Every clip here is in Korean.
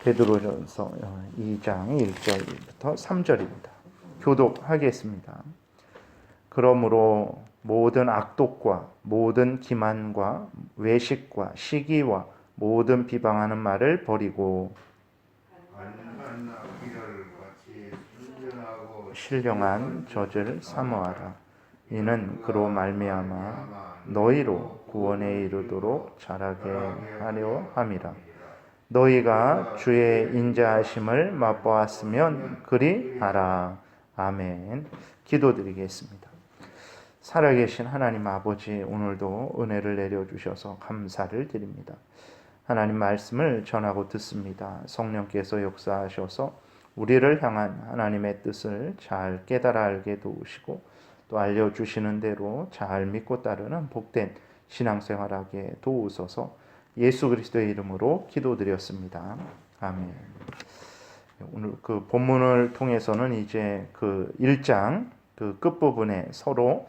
베드로전서 2장 1절부터 3절입니다. 교독하겠습니다. 그러므로 모든 악독과 모든 기만과 외식과 시기와 모든 비방하는 말을 버리고 신령한 젖을 사모하라. 이는 그로 말미암아 너희로 구원에 이르도록 자라게 하려 함이라. 너희가 주의 인자하심을 맛보았으면 그리하라. 아멘. 기도드리겠습니다. 살아계신 하나님 아버지, 오늘도 은혜를 내려주셔서 감사를 드립니다. 하나님 말씀을 전하고 듣습니다. 성령께서 역사하셔서 우리를 향한 하나님의 뜻을 잘 깨달아 알게 도우시고 또 알려주시는 대로 잘 믿고 따르는 복된 신앙생활하게 도우소서. 예수 그리스도의 이름으로 기도드렸습니다. 아멘. 오늘 그 본문을 통해서는 이제 그 1장 그 끝부분에 서로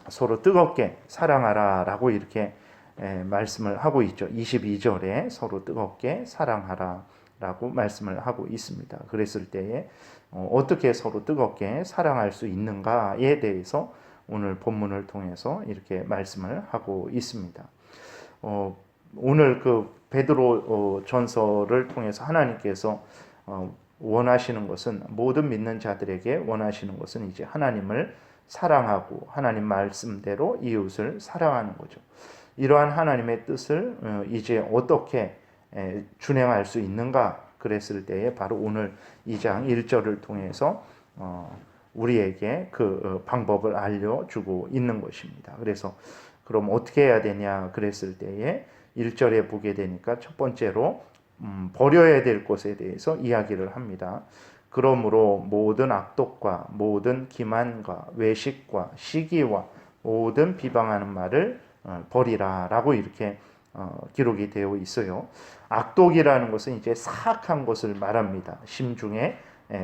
서로 뜨겁게 사랑하라라고 이렇게 말씀을 하고 있죠. 22절에 서로 뜨겁게 사랑하라라고 말씀을 하고 있습니다. 그랬을 때에 어떻게 서로 뜨겁게 사랑할 수 있는가에 대해서 오늘 본문을 통해서 이렇게 말씀을 하고 있습니다. 오늘 그 베드로 전서를 통해서 하나님께서 원하시는 것은, 모든 믿는 자들에게 원하시는 것은 이제 하나님을 사랑하고 하나님 말씀대로 이웃을 사랑하는 거죠. 이러한 하나님의 뜻을 이제 어떻게 준행할 수 있는가 그랬을 때에 바로 오늘 2장 1절을 통해서 우리에게 그 방법을 알려주고 있는 것입니다. 그래서 그럼 어떻게 해야 되냐 그랬을 때에 1절에 보게 되니까 첫 번째로 버려야 될 것에 대해서 이야기를 합니다. 그러므로 모든 악독과 모든 기만과 외식과 시기와 모든 비방하는 말을 버리라 라고 이렇게 기록이 되어 있어요. 악독이라는 것은 이제 사악한 것을 말합니다. 심중에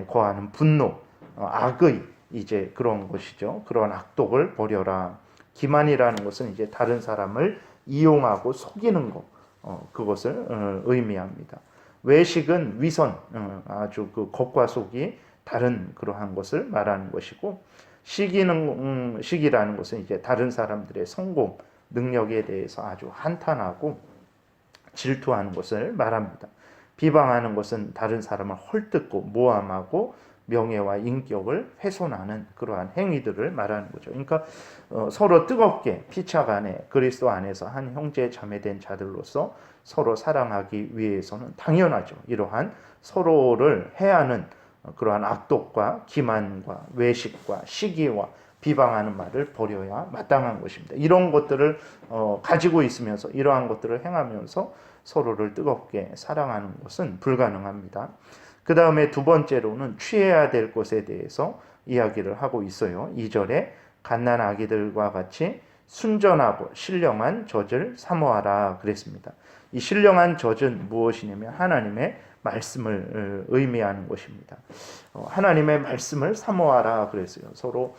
거하는 분노, 악의 이제 그런 것이죠. 그런 악독을 버려라. 기만이라는 것은 이제 다른 사람을 이용하고 속이는 것, 그것을 의미합니다. 외식은 위선, 아주 그 겉과 속이 다른 그러한 것을 말하는 것이고, 시기라는 것은 이제 다른 사람들의 성공, 능력에 대해서 아주 한탄하고 질투하는 것을 말합니다. 비방하는 것은 다른 사람을 헐뜯고 모함하고 명예와 인격을 훼손하는 그러한 행위들을 말하는 거죠. 그러니까 서로 뜨겁게 피차간에 그리스도 안에서 한 형제 자매된 자들로서 서로 사랑하기 위해서는 당연하죠. 이러한 서로를 해하는 그러한 악독과 기만과 외식과 시기와 비방하는 말을 버려야 마땅한 것입니다. 이런 것들을 가지고 있으면서, 이러한 것들을 행하면서 서로를 뜨겁게 사랑하는 것은 불가능합니다. 그 다음에 두 번째로는 취해야 될 것에 대해서 이야기를 하고 있어요. 2절에 갓난 아기들과 같이 순전하고 신령한 젖을 사모하라 그랬습니다. 이 신령한 젖은 무엇이냐면 하나님의 말씀을 의미하는 것입니다. 하나님의 말씀을 사모하라 그랬어요. 서로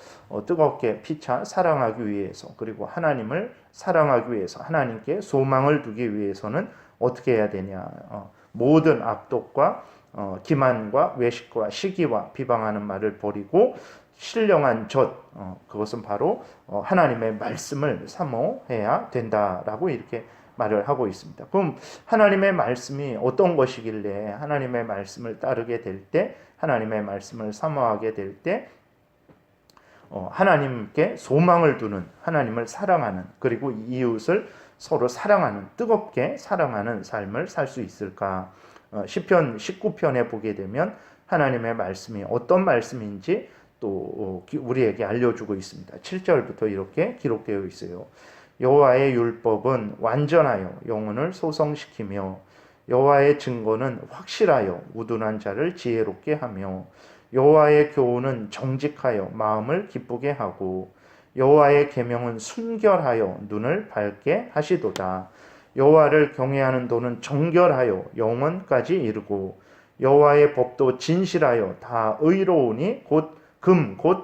뜨겁게 피차 사랑하기 위해서, 그리고 하나님을 사랑하기 위해서, 하나님께 소망을 두기 위해서는 어떻게 해야 되냐. 모든 악독과 기만과 외식과 시기와 비방하는 말을 버리고 신령한 젖, 그것은 바로 하나님의 말씀을 사모해야 된다라고 이렇게 말을 하고 있습니다. 그럼 하나님의 말씀이 어떤 것이길래 하나님의 말씀을 따르게 될 때, 하나님의 말씀을 사모하게 될 때 하나님께 소망을 두는, 하나님을 사랑하는, 그리고 이웃을 서로 사랑하는, 뜨겁게 사랑하는 삶을 살 수 있을까? 시편 19편에 보게 되면 하나님의 말씀이 어떤 말씀인지 또 우리에게 알려주고 있습니다. 7절부터 이렇게 기록되어 있어요. 여호와의 율법은 완전하여 영혼을 소성시키며 여호와의 증거는 확실하여 우둔한 자를 지혜롭게 하며 여호와의 교훈은 정직하여 마음을 기쁘게 하고 여호와의 계명은 순결하여 눈을 밝게 하시도다. 여호와를 경외하는 도는 정결하여 영원까지 이르고 여호와의 법도 진실하여 다 의로우니 곧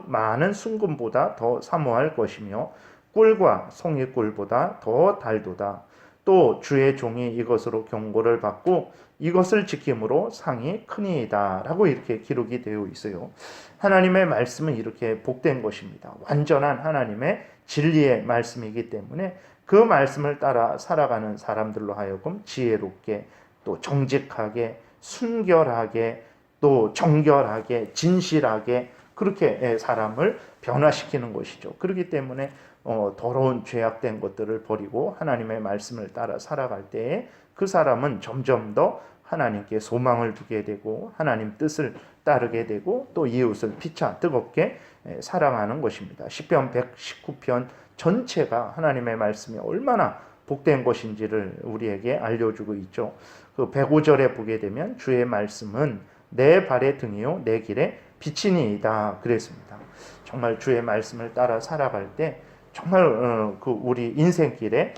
많은 순금보다 더 사모할 것이며 꿀과 송이꿀보다 더 달도다. 또 주의 종이 이것으로 경고를 받고 이것을 지킴으로 상이 크니이다 라고 이렇게 기록이 되어 있어요. 하나님의 말씀은 이렇게 복된 것입니다. 완전한 하나님의 진리의 말씀이기 때문에 그 말씀을 따라 살아가는 사람들로 하여금 지혜롭게 또 정직하게 순결하게 또 정결하게 진실하게 그렇게 사람을 변화시키는 것이죠. 그렇기 때문에 더러운 죄악된 것들을 버리고 하나님의 말씀을 따라 살아갈 때에 그 사람은 점점 더 하나님께 소망을 두게 되고 하나님 뜻을 따르게 되고 또 이웃을 피차 뜨겁게 사랑하는 것입니다. 시편 119편 전체가 하나님의 말씀이 얼마나 복된 것인지를 우리에게 알려주고 있죠. 그 105절에 보게 되면 주의 말씀은 내 발의 등이요 내 길의 빛이니이다 그랬습니다. 정말 주의 말씀을 따라 살아갈 때 정말 그 우리 인생길에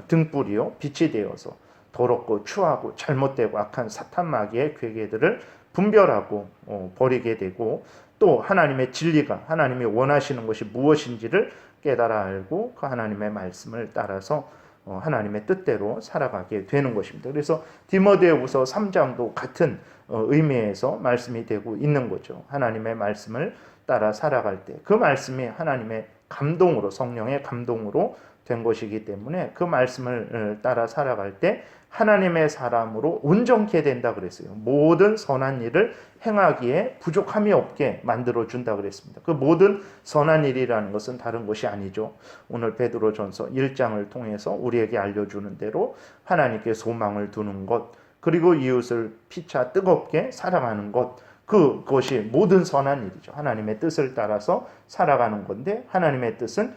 등불이요 빛이 되어서 더럽고 추하고 잘못되고 악한 사탄 마귀의 괴계들을 분별하고 버리게 되고 또 하나님의 진리가 하나님이 원하시는 것이 무엇인지를 깨달아 알고 그 하나님의 말씀을 따라서 하나님의 뜻대로 살아가게 되는 것입니다. 그래서 디모데후서 3장도 같은 의미에서 말씀이 되고 있는 거죠. 하나님의 말씀을 따라 살아갈 때 그 말씀이 하나님의 감동으로 성령의 감동으로 된 것이기 때문에 그 말씀을 따라 살아갈 때 하나님의 사람으로 온전케 된다 그랬어요. 모든 선한 일을 행하기에 부족함이 없게 만들어 준다 그랬습니다. 그 모든 선한 일이라는 것은 다른 것이 아니죠. 오늘 베드로전서 1장을 통해서 우리에게 알려주는 대로 하나님께 소망을 두는 것, 그리고 이웃을 피차 뜨겁게 사랑하는 것, 그것이 모든 선한 일이죠. 하나님의 뜻을 따라서 살아가는 건데 하나님의 뜻은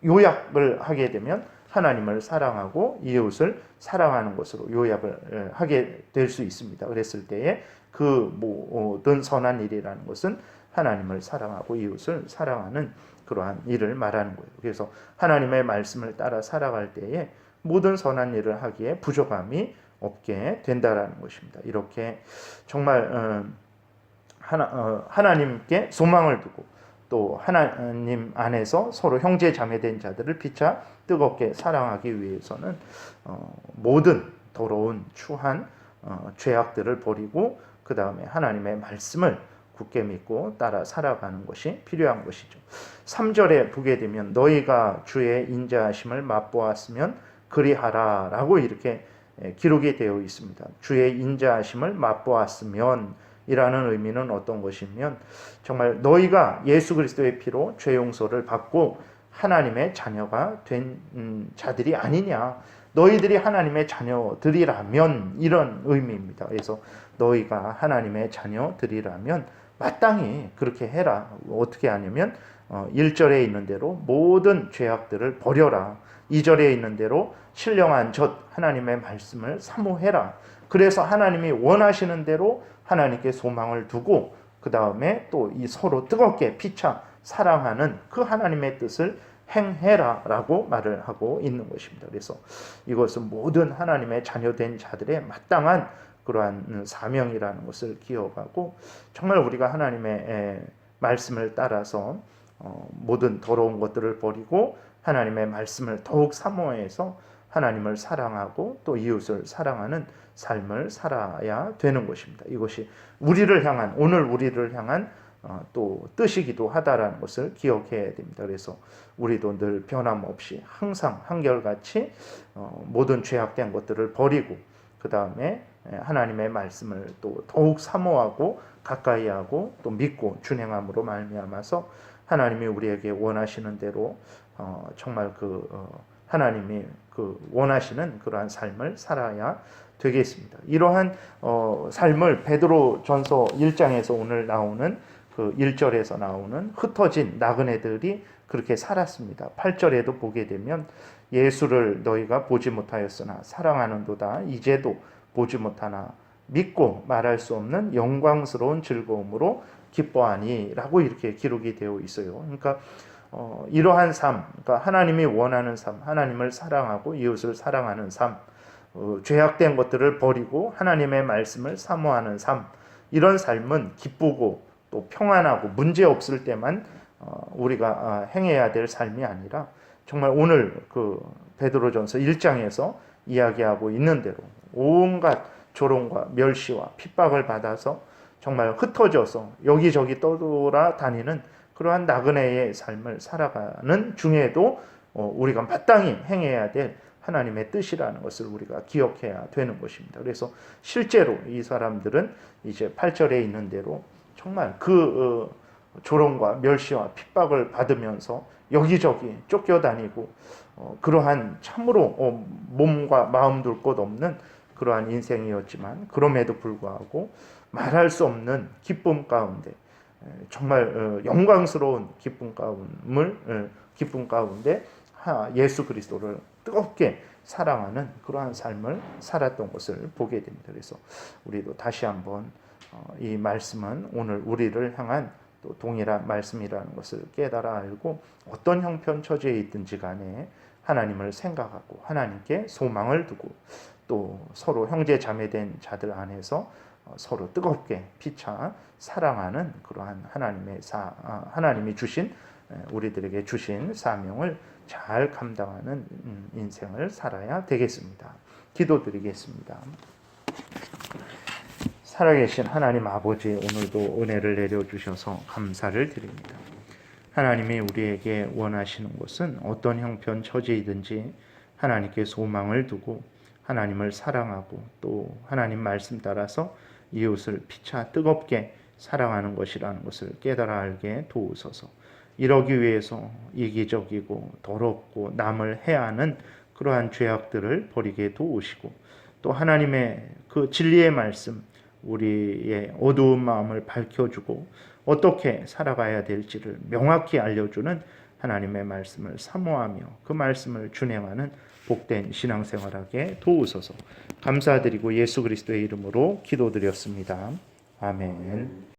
요약을 하게 되면 하나님을 사랑하고 이웃을 사랑하는 것으로 요약을 하게 될 수 있습니다. 그랬을 때에 그 모든 선한 일이라는 것은 하나님을 사랑하고 이웃을 사랑하는 그러한 일을 말하는 거예요. 그래서 하나님의 말씀을 따라 살아갈 때에 모든 선한 일을 하기에 부족함이 없게 된다라는 것입니다. 이렇게 정말 하나님께 소망을 두고 또 하나님 안에서 서로 형제 자매된 자들을 피차 뜨겁게 사랑하기 위해서는 모든 더러운 추한 죄악들을 버리고 그 다음에 하나님의 말씀을 굳게 믿고 따라 살아가는 것이 필요한 것이죠. 3절에 보게 되면 너희가 주의 인자하심을 맛보았으면 그리하라 라고 이렇게 기록이 되어 있습니다. 주의 인자하심을 맛보았으면 이라는 의미는 어떤 것이면 정말 너희가 예수 그리스도의 피로 죄 용서를 받고 하나님의 자녀가 된 자들이 아니냐, 너희들이 하나님의 자녀들이라면 이런 의미입니다. 그래서 너희가 하나님의 자녀들이라면 마땅히 그렇게 해라. 어떻게 하냐면 1절에 있는 대로 모든 죄악들을 버려라. 2절에 있는 대로 신령한 젖 하나님의 말씀을 사모해라. 그래서 하나님이 원하시는 대로 하나님께 소망을 두고 그 다음에 또 이 서로 뜨겁게 피차 사랑하는 그 하나님의 뜻을 행해라 라고 말을 하고 있는 것입니다. 그래서 이것은 모든 하나님의 자녀된 자들의 마땅한 그러한 사명이라는 것을 기억하고 정말 우리가 하나님의 말씀을 따라서 모든 더러운 것들을 버리고 하나님의 말씀을 더욱 사모해서 하나님을 사랑하고 또 이웃을 사랑하는 삶을 살아야 되는 것입니다. 이것이 우리를 향한 오늘 우리를 향한 또 뜻이기도 하다라는 것을 기억해야 됩니다. 그래서 우리도 늘 변함없이 항상 한결같이 모든 죄악된 것들을 버리고 그 다음에 하나님의 말씀을 또 더욱 사모하고 가까이하고 또 믿고 준행함으로 말미암아서 하나님이 우리에게 원하시는 대로 정말 하나님이 원하시는 그러한 삶을 살아야 되겠습니다. 이러한 삶을 베드로전서 1장에서 오늘 나오는 그 1절에서 나오는 흩어진 나그네들이 그렇게 살았습니다. 8절에도 보게 되면 예수를 너희가 보지 못하였으나 사랑하는도다 이제도 보지 못하나 믿고 말할 수 없는 영광스러운 즐거움으로 기뻐하니 라고 이렇게 기록이 되어 있어요. 그러니까 이러한 삶, 그러니까 하나님이 원하는 삶, 하나님을 사랑하고 이웃을 사랑하는 삶, 죄악된 것들을 버리고 하나님의 말씀을 사모하는 삶, 이런 삶은 기쁘고 또 평안하고 문제 없을 때만 우리가 행해야 될 삶이 아니라 정말 오늘 베드로전서 1장에서 이야기하고 있는 대로 온갖 조롱과 멸시와 핍박을 받아서 정말 흩어져서 여기저기 떠돌아다니는 그러한 나그네의 삶을 살아가는 중에도 우리가 마땅히 행해야 될 하나님의 뜻이라는 것을 우리가 기억해야 되는 것입니다. 그래서 실제로 이 사람들은 이제 8절에 있는 대로 정말 그 조롱과 멸시와 핍박을 받으면서 여기저기 쫓겨다니고 그러한 참으로 몸과 마음 둘 곳 없는 그러한 인생이었지만 그럼에도 불구하고 말할 수 없는 기쁨 가운데 정말 영광스러운 기쁨 가운데 예수 그리스도를 뜨겁게 사랑하는 그러한 삶을 살았던 것을 보게 됩니다. 그래서 우리도 다시 한번 이 말씀은 오늘 우리를 향한 또 동일한 말씀이라는 것을 깨달아 알고 어떤 형편 처지에 있든지 간에 하나님을 생각하고 하나님께 소망을 두고 또 서로 형제 자매된 자들 안에서 서로 뜨겁게 피차 사랑하는 그러한 하나님이 주신 우리들에게 주신 사명을 잘 감당하는 인생을 살아야 되겠습니다. 기도드리겠습니다. 살아계신 하나님 아버지, 오늘도 은혜를 내려주셔서 감사를 드립니다. 하나님이 우리에게 원하시는 것은 어떤 형편 처지이든지 하나님께 소망을 두고 하나님을 사랑하고 또 하나님 말씀 따라서 이웃을 피차 뜨겁게 사랑하는 것이라는 것을 깨달아 알게 도우소서. 이러기 위해서 이기적이고 더럽고 남을 해하는 그러한 죄악들을 버리게 도우시고 또 하나님의 그 진리의 말씀, 우리의 어두운 마음을 밝혀주고 어떻게 살아가야 될지를 명확히 알려주는 하나님의 말씀을 사모하며 그 말씀을 준행하는 복된 신앙생활하게 도우소서. 감사드리고 예수 그리스도의 이름으로 기도드렸습니다. 아멘.